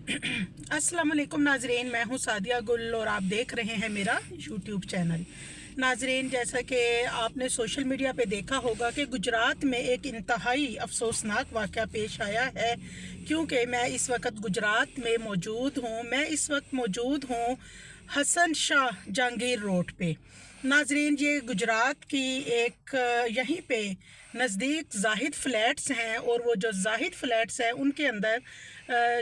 अस्सलाम वालेकुम नाजरीन, मैं हूं सादिया गुल और आप देख रहे हैं मेरा यूट्यूब चैनल। नाजरीन, जैसा कि आपने सोशल मीडिया पे देखा होगा कि गुजरात में एक इंतहाई अफसोसनाक वाक़या पेश आया है, क्योंकि मैं इस वक्त गुजरात में मौजूद हूं। मैं इस वक्त मौजूद हूं हसन शाह जहांगीर रोड पे। नाजरीन, ये गुजरात की एक यहीं पे नज़दीक जाहिद फ़्लैट्स हैं, और वो जो जाहिद फ़्लैट्स हैं उनके अंदर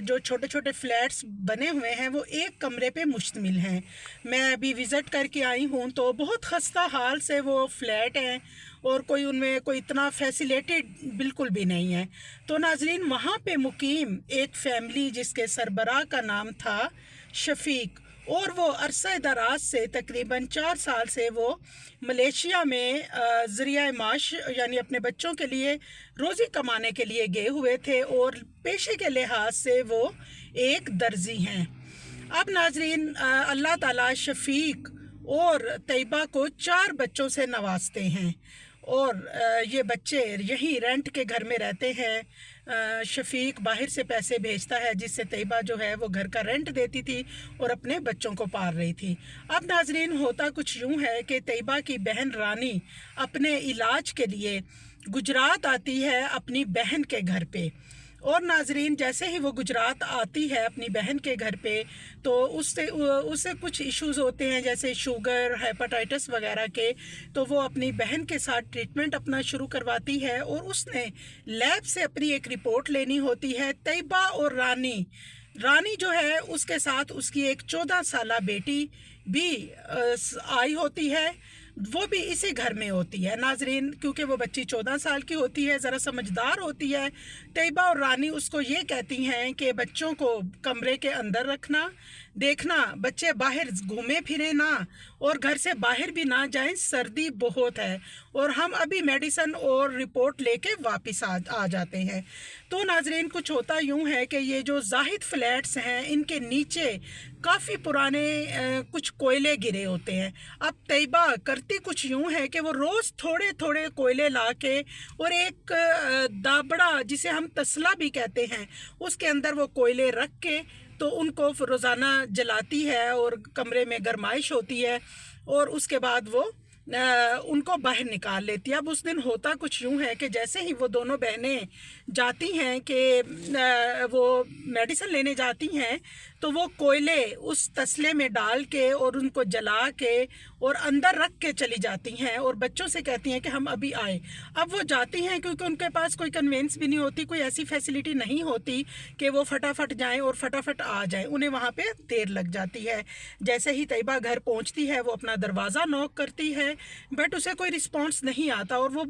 जो छोटे छोटे फ़्लैट्स बने हुए हैं वो एक कमरे पे मुश्तमिल हैं। मैं अभी विज़िट करके आई हूँ तो बहुत खस्ता हाल से वो फ़्लैट हैं, और कोई उनमें कोई इतना फैसिलिटेड बिल्कुल भी नहीं है। तो नाजरीन, वहाँ पे मुकीम एक फ़ैमिली जिसके सरबराह का नाम था शफीक, और वो अरसा दराज से तकरीबन 4 साल से वो मलेशिया में ज़रिया माश यानी अपने बच्चों के लिए रोज़ी कमाने के लिए गए हुए थे, और पेशे के लिहाज से वो एक दर्जी हैं। अब नाजरीन, अल्लाह ताला शफीक और तैयबा को 4 बच्चों से नवाजते हैं, और ये बच्चे यहीं रेंट के घर में रहते हैं। शफीक बाहर से पैसे भेजता है, जिससे तैयबा जो है वो घर का रेंट देती थी और अपने बच्चों को पाल रही थी। अब नाजरीन, होता कुछ यूँ है कि तैयबा की बहन रानी अपने इलाज के लिए गुजरात आती है अपनी बहन के घर पे। और नाजरीन, जैसे ही वो गुजरात आती है अपनी बहन के घर पे, तो उससे कुछ इश्यूज़ होते हैं, जैसे शुगर, हेपेटाइटिस वगैरह के। तो वो अपनी बहन के साथ ट्रीटमेंट अपना शुरू करवाती है, और उसने लैब से अपनी एक रिपोर्ट लेनी होती है। तैयबा और रानी जो है उसके साथ उसकी एक 14 साला बेटी भी आई होती है, वो भी इसी घर में होती है। नाजरीन, क्योंकि वो बच्ची 14 साल की होती है, ज़रा समझदार होती है, तैयबा और रानी उसको ये कहती हैं कि बच्चों को कमरे के अंदर रखना, देखना बच्चे बाहर घूमे फिरे ना, और घर से बाहर भी ना जाएं, सर्दी बहुत है, और हम अभी मेडिसिन और रिपोर्ट लेके वापस आ जाते हैं। तो नाजरीन, कुछ होता यूँ है कि ये जो जाहिद फ्लैट्स हैं इनके नीचे काफ़ी पुराने कुछ कोयले गिरे होते हैं। अब तैयबा करती कुछ यूँ है कि वो रोज़ थोड़े थोड़े कोयले ला के, और एक दाबड़ा जिसे हम तसला भी कहते हैं, उसके अंदर वो कोयले रख के तो उनको रोज़ाना जलाती है, और कमरे में गर्माइश होती है, और उसके बाद वो उनको बाहर निकाल लेती है। अब उस दिन होता कुछ यूँ है कि जैसे ही वो दोनों बहनें जाती हैं कि वो मेडिसिन लेने जाती हैं, तो वो कोयले उस तसले में डाल के और उनको जला के और अंदर रख के चली जाती हैं, और बच्चों से कहती हैं कि हम अभी आए। अब वो जाती हैं क्योंकि उनके पास कोई कन्वेंस भी नहीं होती, कोई ऐसी फैसिलिटी नहीं होती कि वो फटाफट जाएं और फटाफट आ जाएं, उन्हें वहाँ पे देर लग जाती है। जैसे ही तैयबा घर पहुँचती है, वो अपना दरवाज़ा नॉक करती है, बट उसे कोई रिस्पॉन्स नहीं आता, और वो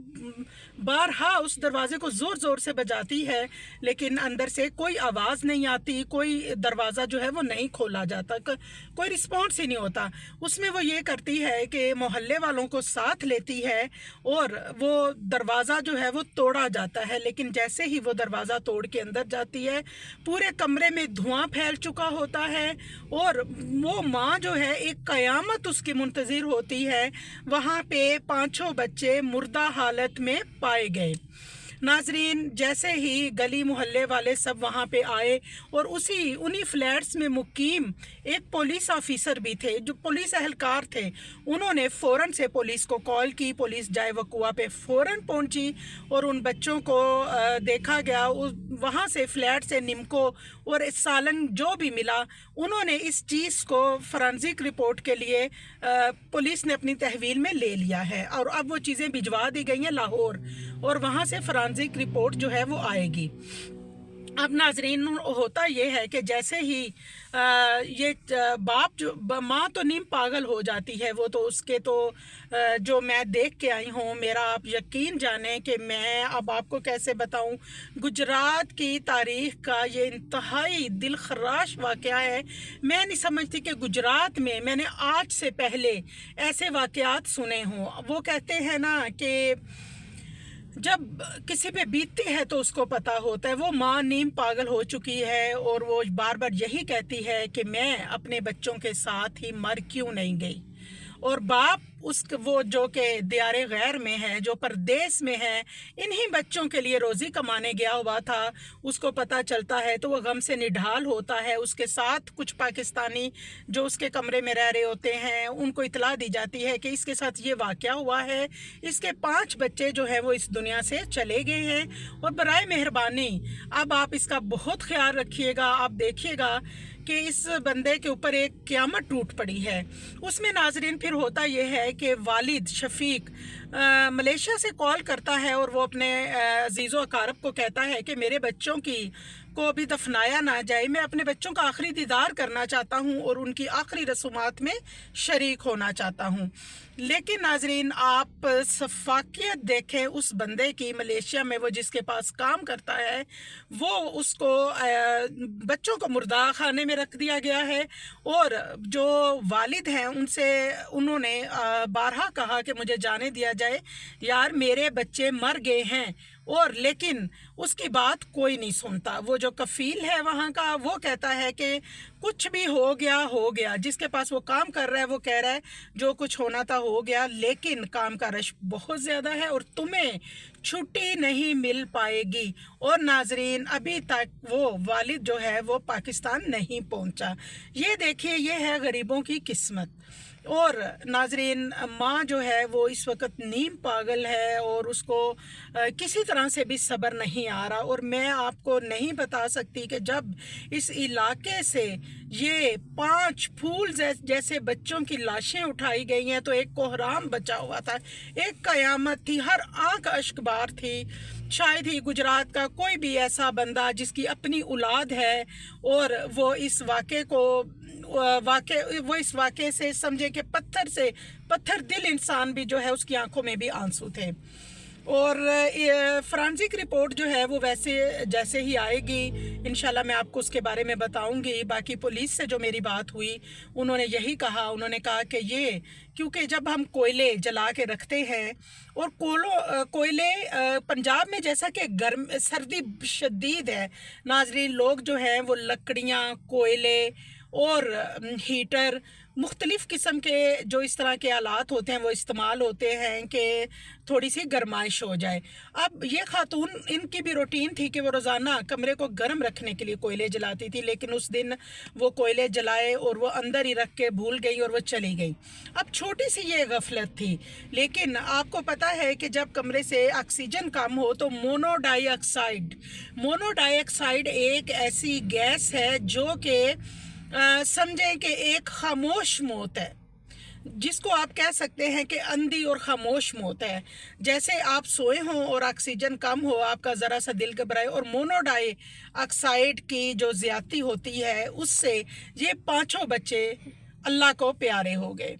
बारहा उस दरवाजे को ज़ोर ज़ोर से बजाती है, लेकिन अंदर से कोई आवाज़ नहीं आती, कोई दरवाज़ा जो है वो नहीं खोला जाता, कोई रिस्पॉन्स ही नहीं होता। उसमें वो ये करती है कि मोहल्ले वालों को साथ लेती है, और वो दरवाज़ा जो है वो तोड़ा जाता है। लेकिन जैसे ही वो दरवाज़ा तोड़ के अंदर जाती है, पूरे कमरे में धुआं फैल चुका होता है, और वो माँ जो है एक क़यामत उसकी मुंतज़िर होती है। वहाँ पे 5 बच्चे मुर्दा हालत में पाए गए। नाजरीन, जैसे ही गली मोहल्ले वाले सब वहाँ पे आए, और उन्हीं फ्लैट्स में मुकीम एक पुलिस ऑफिसर भी थे, जो पुलिस एहलकार थे, उन्होंने फ़ौरन से पुलिस को कॉल की। पुलिस जाए वकुआ पे फ़ौरन पहुँची, और उन बच्चों को देखा गया। वहाँ से फ्लैट से निमको और सालन जो भी मिला, उन्होंने इस चीज़ को फॉरेंसिक रिपोर्ट के लिए पुलिस ने अपनी तहवील में ले लिया है, और अब वो चीज़ें भिजवा दी गई हैं लाहौर, और वहाँ से फॉरेंसिक रिपोर्ट जो है वो आएगी। अब नाजरीन, होता ये है कि जैसे ही ये बाप जो माँ तो नीम पागल हो जाती है, वो तो उसके तो जो मैं देख के आई हूँ, मेरा आप यकीन जाने कि मैं अब आपको कैसे बताऊँ। गुजरात की तारीख़ का ये इंतहाई दिल खराश वाक़या है। मैं नहीं समझती कि गुजरात में मैंने आज से पहले ऐसे वाक़यात सुने हों। वो कहते हैं ना कि जब किसी पे बीतती है तो उसको पता होता है। वो माँ नीम पागल हो चुकी है, और वो बार बार यही कहती है कि मैं अपने बच्चों के साथ ही मर क्यों नहीं गई। और बाप वो जो कि दियार गैर में है, जो परदेस में है, इन्हीं बच्चों के लिए रोज़ी कमाने गया हुआ था, उसको पता चलता है तो वो गम से निढाल होता है। उसके साथ कुछ पाकिस्तानी जो उसके कमरे में रह रहे होते हैं, उनको इतला दी जाती है कि इसके साथ ये वाक़या हुआ है, इसके 5 बच्चे जो है वो इस दुनिया से चले गए हैं और बराए मेहरबानी अब आप इसका बहुत ख्याल रखिएगा। आप देखिएगा कि इस बंदे के ऊपर एक क़यामत टूट पड़ी है। उसमें नाजरीन फिर होता यह है कि वालिद शफीक मलेशिया से कॉल करता है और वो अपने अजीज़ो अकारब को कहता है कि मेरे बच्चों को अभी दफनाया ना जाए, मैं अपने बच्चों का आखिरी दीदार करना चाहता हूँ और उनकी आखिरी रसूमात में शरीक होना चाहता हूँ। लेकिन नाजरीन आप सफाकियत देखें उस बंदे की, मलेशिया में वो जिसके पास काम करता है, वो उसको बच्चों को मुर्दा खाने में रख दिया गया है और जो वालिद हैं उन्होंने बारहा कहा कि मुझे जाने दिया जाए यार, मेरे बच्चे मर गए हैं, और लेकिन उसकी बात कोई नहीं सुनता। वो जो कफ़ील है वहाँ का, वो कहता है कि कुछ भी हो गया। जिसके पास वो काम कर रहा है वो कह रहा है जो कुछ होना था हो गया, लेकिन काम का रश बहुत ज़्यादा है और तुम्हें छुट्टी नहीं मिल पाएगी। और नाजरीन अभी तक वो वालिद जो है वो पाकिस्तान नहीं पहुँचा। ये देखिए, ये है गरीबों की किस्मत। और नाजरीन माँ जो है वो इस वक्त नीम पागल है और उसको किसी तरह से भी सब्र नहीं आ रहा। और मैं आपको नहीं बता सकती कि जब इस इलाके से ये 5 फूल जैसे बच्चों की लाशें उठाई गई हैं तो एक कोहराम बचा हुआ था, एक कयामत थी, हर आंख अश्कबार थी। शायद ही गुजरात का कोई भी ऐसा बंदा जिसकी अपनी औलाद है और वो इस वाक़े से समझे कि पत्थर दिल इंसान भी जो है उसकी आंखों में भी आंसू थे। और फॉरेंसिक रिपोर्ट जो है वो वैसे जैसे ही आएगी इंशाल्लाह मैं आपको उसके बारे में बताऊंगी। बाकी पुलिस से जो मेरी बात हुई उन्होंने यही कहा, उन्होंने कहा कि ये क्योंकि जब हम कोयले जला के रखते हैं और कोयले पंजाब में जैसा कि सर्दी शदीद है नाजरीन, लोग जो हैं वो लकड़ियाँ, कोयले और हीटर, मुख्तलिफ़ किस्म के जो इस तरह के आलात होते हैं वो इस्तेमाल होते हैं कि थोड़ी सी गर्माइश हो जाए। अब ये खातून, इनकी भी रूटीन थी कि वो रोज़ाना कमरे को गर्म रखने के लिए कोयले जलाती थी, लेकिन उस दिन वो कोयले जलाए और वो अंदर ही रख के भूल गई और वो चली गई। अब छोटी सी ये गफलत थी, लेकिन आपको पता है कि जब कमरे से ऑक्सीजन कम हो तो मोनोडाइऑक्साइड एक ऐसी गैस है जो कि समझें कि एक खामोश मौत है, जिसको आप कह सकते हैं कि अंधी और खामोश मौत है। जैसे आप सोए हों और ऑक्सीजन कम हो, आपका ज़रा सा दिल घबराए, और मोनोडाइऑक्साइड की जो ज़्यादती होती है उससे ये 5 बच्चे अल्लाह को प्यारे हो गए।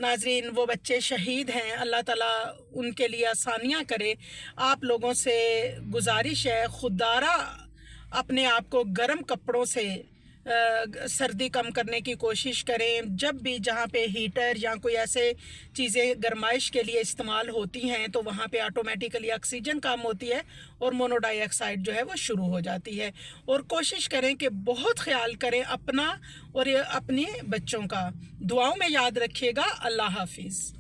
नाजरीन वो बच्चे शहीद हैं, अल्लाह ताला उनके लिए आसानियाँ करे। आप लोगों से गुजारिश है, खुदारा अपने आप को गर्म कपड़ों से सर्दी कम करने की कोशिश करें। जब भी जहाँ पे हीटर या कोई ऐसे चीज़ें गर्माइश के लिए इस्तेमाल होती हैं तो वहाँ पे ऑटोमेटिकली ऑक्सीजन कम होती है और मोनोडाइऑक्साइड जो है वो शुरू हो जाती है। और कोशिश करें कि बहुत ख्याल करें अपना और अपने बच्चों का। दुआओं में याद रखिएगा। अल्लाह हाफिज़।